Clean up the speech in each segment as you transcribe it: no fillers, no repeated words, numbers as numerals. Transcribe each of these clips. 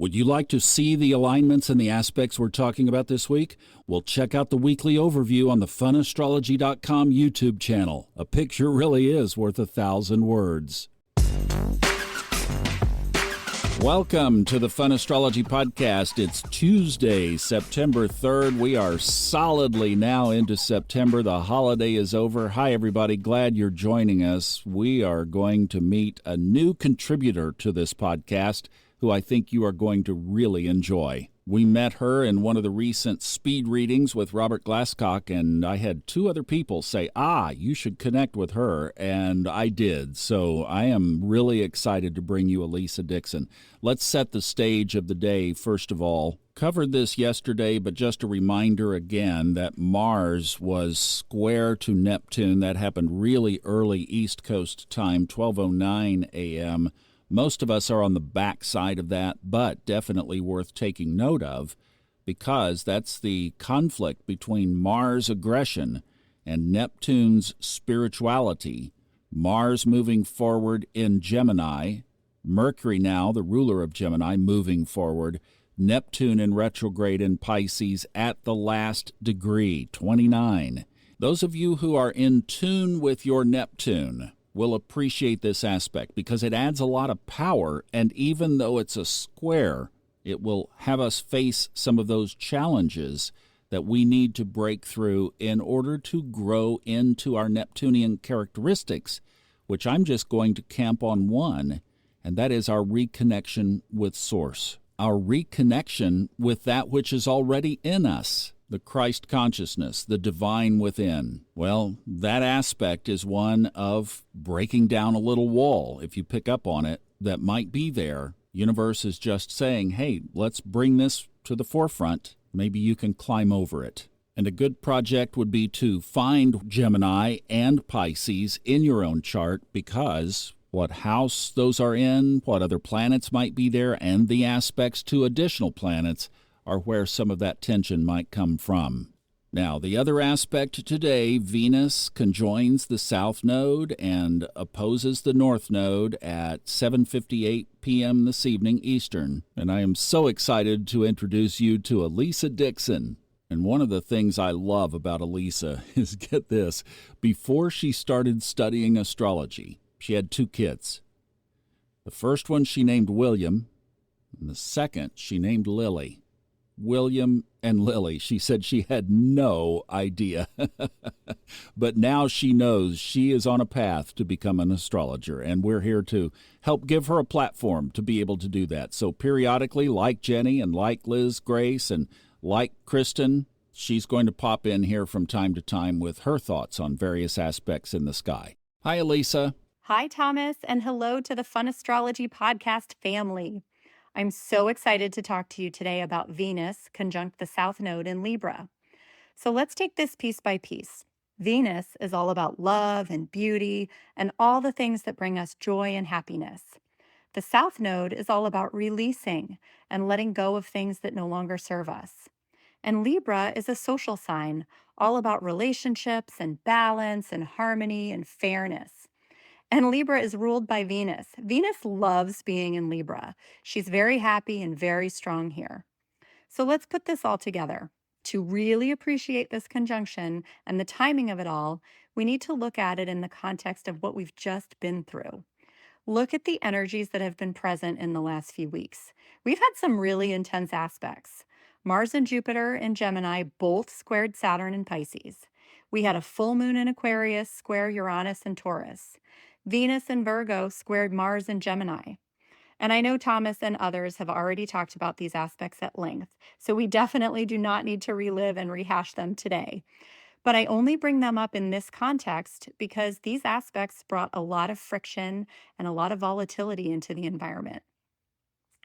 Would you like to see the alignments and the aspects we're talking about this week? Well, check out the weekly overview on the funastrology.com YouTube channel. A picture really is worth 1,000 words. Welcome to the Fun Astrology Podcast. It's Tuesday, September 3rd. We are solidly now into September. The holiday is over. Hi, everybody. Glad you're joining us. We are going to meet a new contributor to this podcast who I think you are going to really enjoy. We met her in one of the recent speed readings with Robert Glasscock, and I had two other people say, you should connect with her, and I did. So I am really excited to bring you Alisa Dixon. Let's set the stage of the day, first of all. Covered this yesterday, but just a reminder again that Mars was square to Neptune. That happened really early East Coast time, 12:09 a.m., Most of us are on the back side of that, but definitely worth taking note of because that's the conflict between Mars' aggression and Neptune's spirituality. Mars moving forward in Gemini, Mercury now, the ruler of Gemini, moving forward, Neptune in retrograde in Pisces at the last degree, 29. Those of you who are in tune with your Neptune will appreciate this aspect because it adds a lot of power, and even though it's a square, it will have us face some of those challenges that we need to break through in order to grow into our Neptunian characteristics, which I'm just going to camp on one, and that is our reconnection with Source, our reconnection with that which is already in us. The Christ consciousness, the divine within. Well, that aspect is one of breaking down a little wall, if you pick up on it, that might be there. Universe is just saying, hey, let's bring this to the forefront. Maybe you can climb over it. And a good project would be to find Gemini and Pisces in your own chart because what house those are in, what other planets might be there, and the aspects to additional planets are where some of that tension might come from. Now, the other aspect today, Venus conjoins the South Node and opposes the North Node at 7:58 p.m. this evening Eastern. And I am so excited to introduce you to Alisa Dixon. And one of the things I love about Alisa is, get this, before she started studying astrology, she had two kids. The first one she named William, and the second she named Lily. William and Lily. She said she had no idea. But now she knows she is on a path to become an astrologer, and we're here to help give her a platform to be able to do that. So periodically, like Jenny and like Liz Grace and like Kristen, she's going to pop in here from time to time with her thoughts on various aspects in the sky. Hi, Alisa. Hi, Thomas, and hello to the Fun Astrology Podcast family. I'm so excited to talk to you today about Venus conjunct the South Node in Libra. So let's take this piece by piece. Venus is all about love and beauty and all the things that bring us joy and happiness. The South Node is all about releasing and letting go of things that no longer serve us. And Libra is a social sign, all about relationships and balance and harmony and fairness. And Libra is ruled by Venus. Venus loves being in Libra. She's very happy and very strong here. So let's put this all together. To really appreciate this conjunction and the timing of it all, we need to look at it in the context of what we've just been through. Look at the energies that have been present in the last few weeks. We've had some really intense aspects. Mars and Jupiter in Gemini both squared Saturn in Pisces. We had a full moon in Aquarius square Uranus and Taurus. Venus and Virgo squared Mars and Gemini. And I know Thomas and others have already talked about these aspects at length, so we definitely do not need to relive and rehash them today. But I only bring them up in this context because these aspects brought a lot of friction and a lot of volatility into the environment.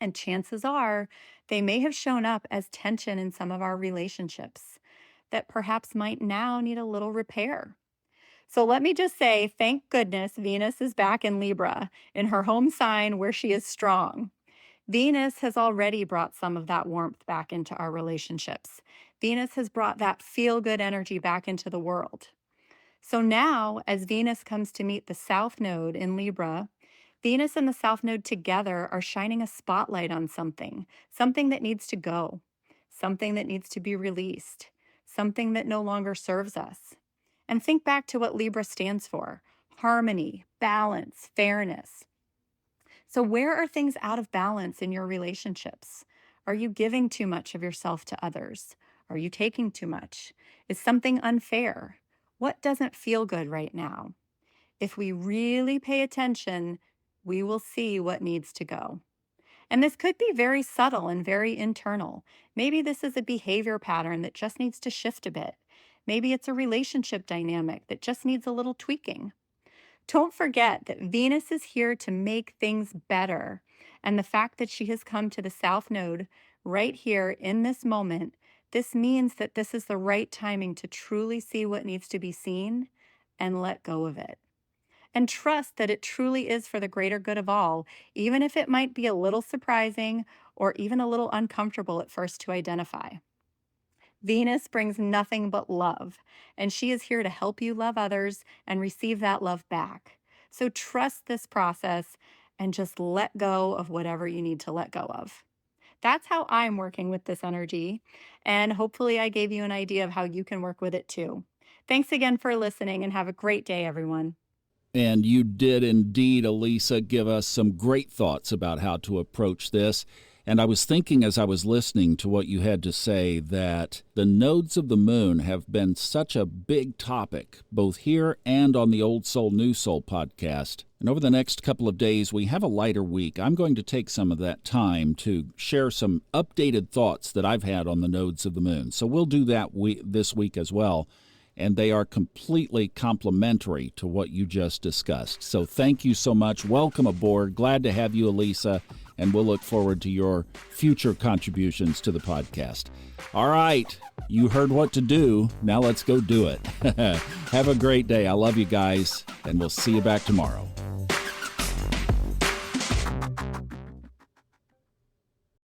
And chances are they may have shown up as tension in some of our relationships that perhaps might now need a little repair. So let me just say, thank goodness Venus is back in Libra, in her home sign where she is strong. Venus has already brought some of that warmth back into our relationships. Venus has brought that feel-good energy back into the world. So now, as Venus comes to meet the South Node in Libra, Venus and the South Node together are shining a spotlight on something, something that needs to go, something that needs to be released, something that no longer serves us. And think back to what Libra stands for: harmony, balance, fairness. So, where are things out of balance in your relationships? Are you giving too much of yourself to others? Are you taking too much? Is something unfair? What doesn't feel good right now? If we really pay attention, we will see what needs to go. And this could be very subtle and very internal. Maybe this is a behavior pattern that just needs to shift a bit. Maybe it's a relationship dynamic that just needs a little tweaking. Don't forget that Venus is here to make things better. And the fact that she has come to the South Node right here in this moment, this means that this is the right timing to truly see what needs to be seen and let go of it. And trust that it truly is for the greater good of all, even if it might be a little surprising or even a little uncomfortable at first to identify. Venus brings nothing but love, and she is here to help you love others and receive that love back. So trust this process and just let go of whatever you need to let go of. That's how I'm working with this energy, and hopefully I gave you an idea of how you can work with it too. Thanks again for listening, and have a great day, everyone. And you did indeed, Alisa, give us some great thoughts about how to approach this. And I was thinking as I was listening to what you had to say that the nodes of the moon have been such a big topic, both here and on the Old Soul, New Soul podcast. And over the next couple of days, we have a lighter week. I'm going to take some of that time to share some updated thoughts that I've had on the nodes of the moon. So we'll do that this week as well. And they are completely complementary to what you just discussed. So thank you so much. Welcome aboard. Glad to have you, Alisa, and we'll look forward to your future contributions to the podcast. All right, you heard what to do. Now let's go do it. Have a great day. I love you guys, and we'll see you back tomorrow.